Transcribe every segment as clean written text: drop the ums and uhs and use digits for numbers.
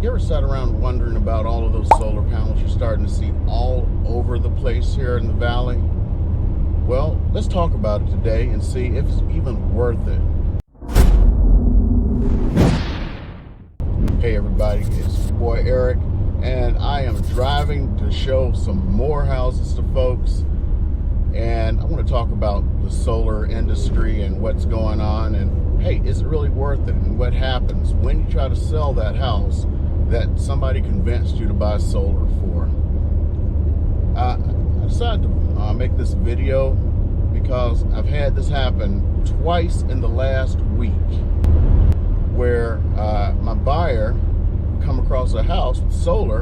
You ever sat around wondering about all of those solar panels you're starting to see all over the place here in the valley? Well, let's talk about it today and see if it's even worth it. Hey everybody, it's your boy Eric, and I am driving to show some more houses to folks. And I want to talk about the solar industry and what's going on, and hey, is it really worth it, and what happens when you try to sell that house that somebody convinced you to buy solar for. I decided to make this video because I've had this happen twice in the last week, where my buyer come across a house with solar,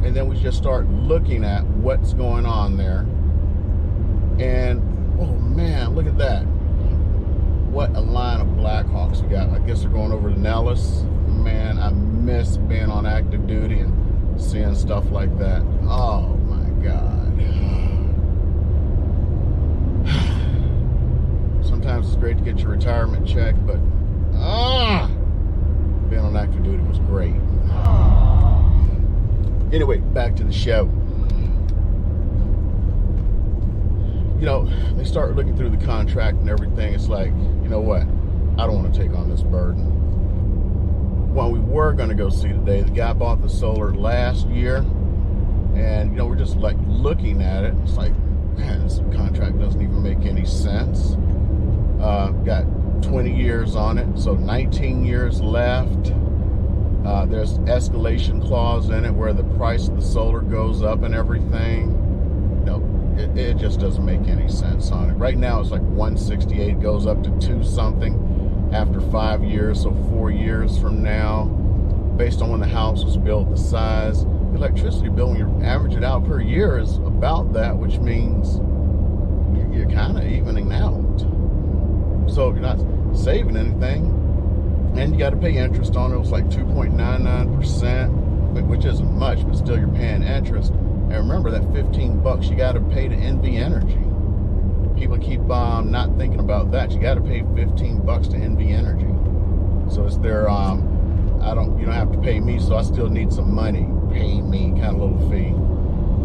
and then we just start looking at what's going on there. And oh man, look at that. What a line of Blackhawks we got. I guess they're going over to Nellis. Man, I miss being on active duty and seeing stuff like that. Oh my God. Sometimes it's great to get your retirement check, but being on active duty was great. Anyway, back to the show. You know, they start looking through the contract and everything. It's like, you know what? I don't want to take on this burden. Well, we were going to go see today. The guy bought the solar last year, and, you know, we're just like looking at it. It's like, man, this contract doesn't even make any sense. Got 20 years on it, so 19 years left. There's escalation clause in it where the price of the solar goes up and everything. It just doesn't make any sense on it. Right now it's like 168, goes up to 2 something after 5 years, so 4 years from now, based on when the house was built, the size. The electricity bill, when you average it out per year, is about that, which means you're kind of evening out. So you're not saving anything, and you got to pay interest on it. It was like 2.99%, which isn't much, but still you're paying interest. And remember that $15 you got to pay to NV Energy. People keep not thinking about that. You got to pay $15 to NV Energy. So it's their you don't have to pay me, so I still need some money. Pay me kind of little fee.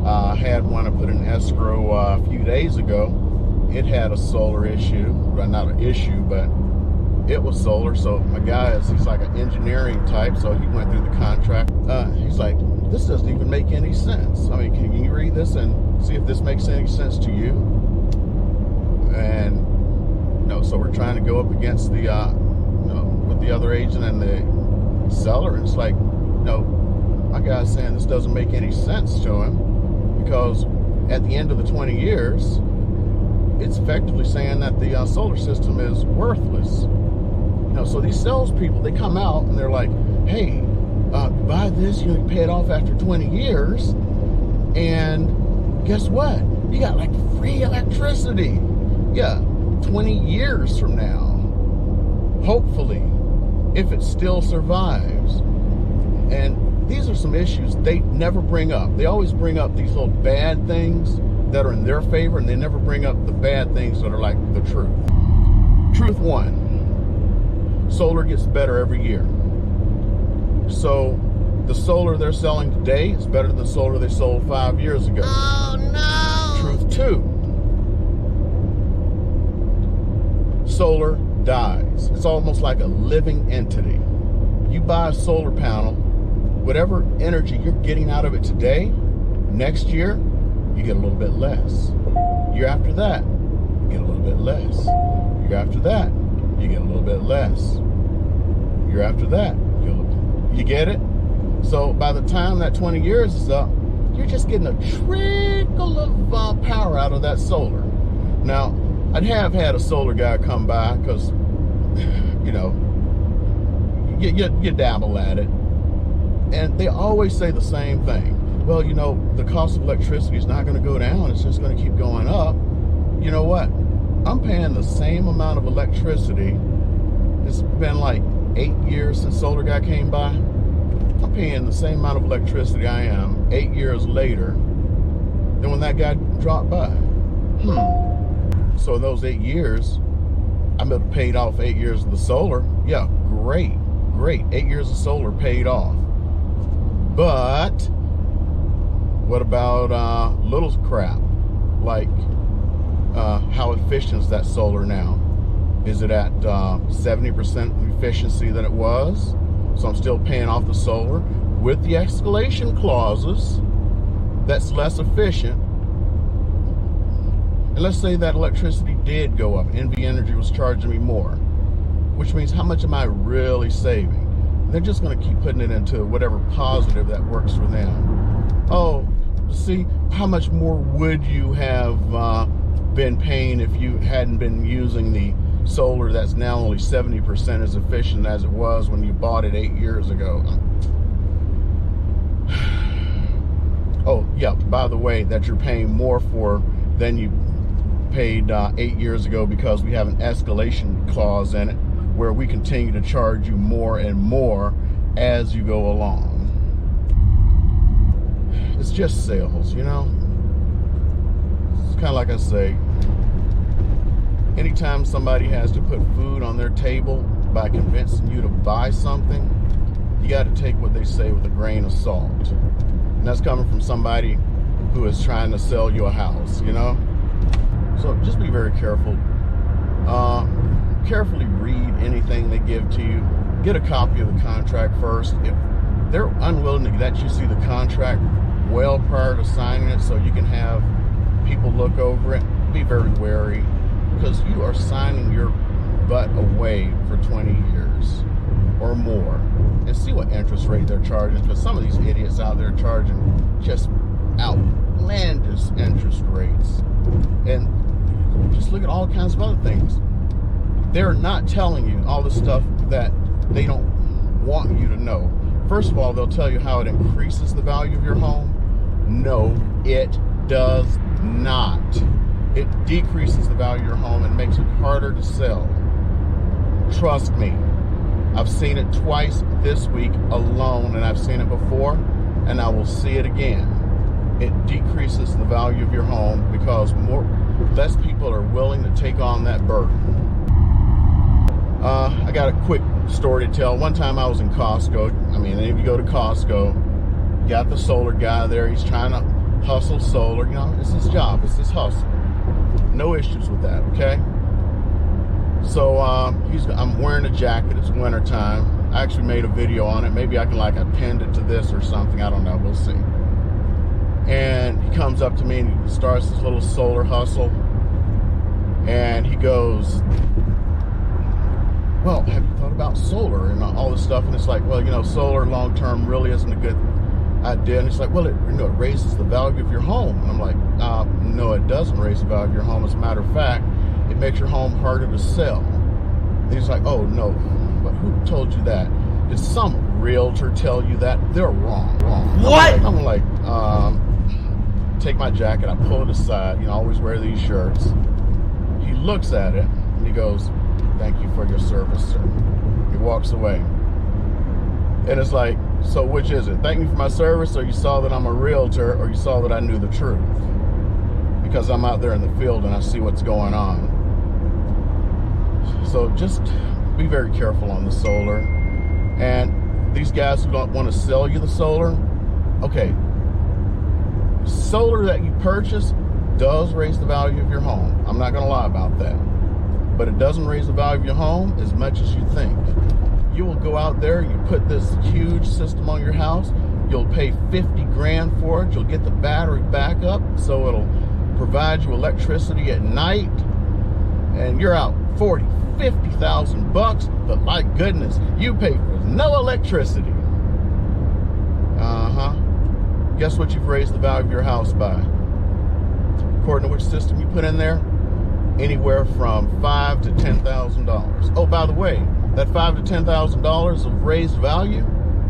I had one I put in escrow a few days ago. It had a solar issue. Well, not an issue, but it was solar. So my guy he's like an engineering type, so he went through the contract. He's like, this doesn't even make any sense. I mean, can you read this and see if this makes any sense to you? And so we're trying to go up against the with the other agent and the seller. And it's like, my guy's saying this doesn't make any sense to him, because at the end of the 20 years, it's effectively saying that the solar system is worthless. So these salespeople, they come out and they're like, hey, buy this, you pay it off after 20 years, and guess what? You got like free electricity. Yeah, 20 years from now, hopefully, if it still survives. And these are some issues they never bring up. They always bring up these little bad things that are in their favor, and they never bring up the bad things that are like the truth. Truth one, solar gets better every year. So the solar they're selling today is better than the solar they sold 5 years ago. Oh no! Truth two, solar dies. It's almost like a living entity. You buy a solar panel, whatever energy you're getting out of it today, next year, you get a little bit less. Year after that, you get a little bit less. Year after that, you get a little bit less. Year after that, you get it? So by the time that 20 years is up, you're just getting a trickle of power out of that solar. Now, I'd have had a solar guy come by, because, you dabble at it. And they always say the same thing. Well, the cost of electricity is not going to go down. It's just going to keep going up. You know what? I'm paying the same amount of electricity. It's been like 8 years since solar guy came by. I'm paying the same amount of electricity I am 8 years later than when that guy dropped by. So in those 8 years, I'm able to pay off 8 years of the solar. Yeah, great. 8 years of solar paid off. But what about little crap like how efficient is that solar now? Is it at 70% efficiency that it was? So I'm still paying off the solar with the escalation clauses. That's less efficient. And let's say that electricity did go up. NV Energy was charging me more, which means how much am I really saving? They're just going to keep putting it into whatever positive that works for them. Oh, see, how much more would you have been paying if you hadn't been using the solar that's now only 70% as efficient as it was when you bought it 8 years ago? Oh, yeah, by the way, that you're paying more for than you paid 8 years ago, because we have an escalation clause in it where we continue to charge you more and more as you go along. It's just sales, you know? It's kind of like I say, anytime somebody has to put food on their table by convincing you to buy something, you got to take what they say with a grain of salt. And that's coming from somebody who is trying to sell you a house, you know? So just be very careful. Carefully read anything they give to you. Get a copy of the contract first. If they're unwilling to let you see the contract well prior to signing it so you can have people look over it, be very wary, because you are signing your butt away for 20 years or more. And see what interest rate they're charging, because some of these idiots out there charging just outlandish interest rates. And just look at all kinds of other things. They're not telling you all the stuff that they don't want you to know. First of all, they'll tell you how it increases the value of your home. No, it does not. It decreases the value of your home and makes it harder to sell. Trust me. I've seen it twice this week alone, and I've seen it before, and I will see it again. It decreases the value of your home because less people are willing to take on that burden. I got a quick story to tell. One time I was in Costco. I mean, if you go to Costco, you got the solar guy there. He's trying to hustle solar. You know, it's his job. It's his hustle. No issues with that, okay? So I'm wearing a jacket. It's winter time. I actually made a video on it. Maybe I can append it to this or something. I don't know. We'll see. And he comes up to me and he starts this little solar hustle. And he goes, well, have you thought about solar and all this stuff? And it's like, well, you know, solar long term really isn't a good idea. And it's like, well, it raises the value of your home. And I'm like, no, it doesn't raise the value of your home. As a matter of fact, it makes your home harder to sell. And he's like, oh, no, but who told you that? Did some realtor tell you that? They're wrong. What? I'm like, take my jacket, I pull it aside, you know, I always wear these shirts. He looks at it and he goes, thank you for your service, sir. He walks away. And it's like, so which is it? Thank me for my service, or you saw that I'm a realtor, or you saw that I knew the truth? Because I'm out there in the field and I see what's going on. So just be very careful on the solar. And these guys who don't want to sell you the solar, okay, solar that you purchase does raise the value of your home. I'm not going to lie about that. But it doesn't raise the value of your home as much as you think. You will go out there, you put this huge system on your house, you'll pay 50 grand for it, you'll get the battery back up so it'll provide you electricity at night, and you're out 40, 50,000 bucks, but my goodness, you pay for no electricity. Guess what you've raised the value of your house by? According to which system you put in there? Anywhere from $5,000 to $10,000. Oh, by the way, that $5,000 to $10,000 of raised value,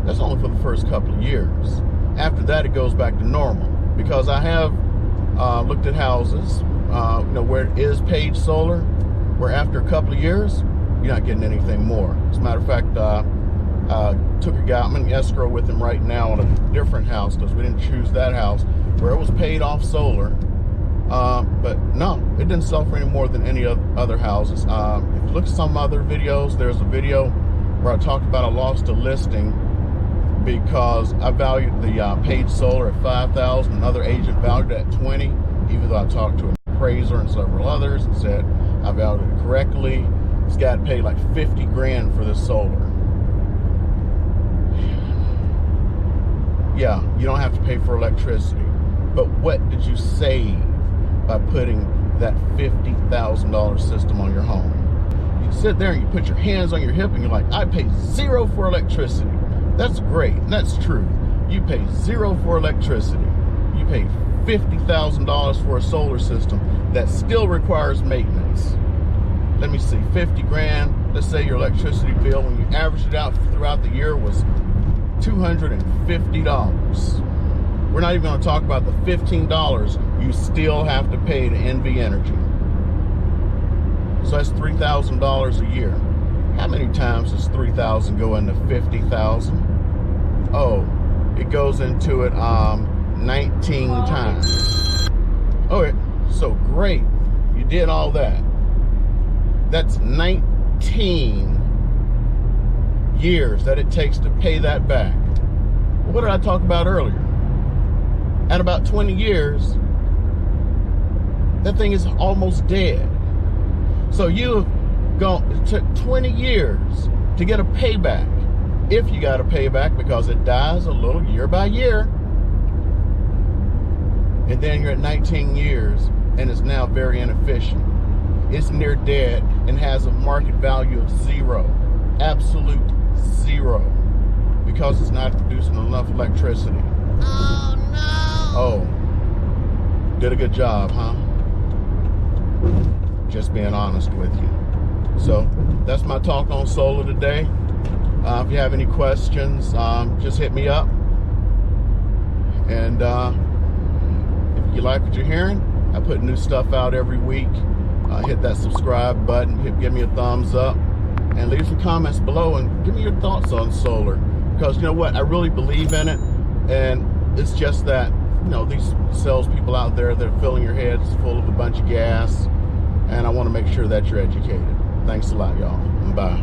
that's only for the first couple of years. After that, it goes back to normal. Because I have looked at houses, where it is paid solar, where after a couple of years, you're not getting anything more. As a matter of fact, took a guy, I'm in escrow with him right now on a different house because we didn't choose that house, where it was paid off solar. But no, it didn't sell for any more than any other houses. If you look at some other videos, there's a video where I talked about I lost a listing because I valued the paid solar at $5,000. Another agent valued it at $20,000, even though I talked to an appraiser and several others and said I valued it correctly. This guy paid like 50 grand for this solar. Yeah, you don't have to pay for electricity, but what did you save by putting that $50,000 system on your home? You sit there and you put your hands on your hip and you're like, I pay zero for electricity. That's great, and that's true. You pay zero for electricity. You pay $50,000 for a solar system that still requires maintenance. Let me see, 50 grand, let's say your electricity bill, when you average it out throughout the year, was $250. We're not even going to talk about the $15 you still have to pay to NV Energy. So that's $3,000 a year. How many times does 3,000 go into 50,000? Oh, it goes into it 19 times. Okay, so great. You did all that. That's 19 years that it takes to pay that back. What did I talk about earlier? At about 20 years, that thing is almost dead. So you've gone, it took 20 years to get a payback. If you got a payback, because it dies a little year by year. And then you're at 19 years and it's now very inefficient. It's near dead and has a market value of zero. Absolute zero. Because it's not producing enough electricity. Oh no! Oh, did a good job, huh? Just being honest with you. So that's my talk on solar today. If you have any questions, just hit me up. And if you like what you're hearing, I put new stuff out every week. Hit that subscribe button, give me a thumbs up, and leave some comments below and give me your thoughts on solar. Because you know what, I really believe in it, and it's just that, you know, these salespeople out there, they're filling your heads full of a bunch of gas, and I want to make sure that you're educated. Thanks a lot, y'all. Bye.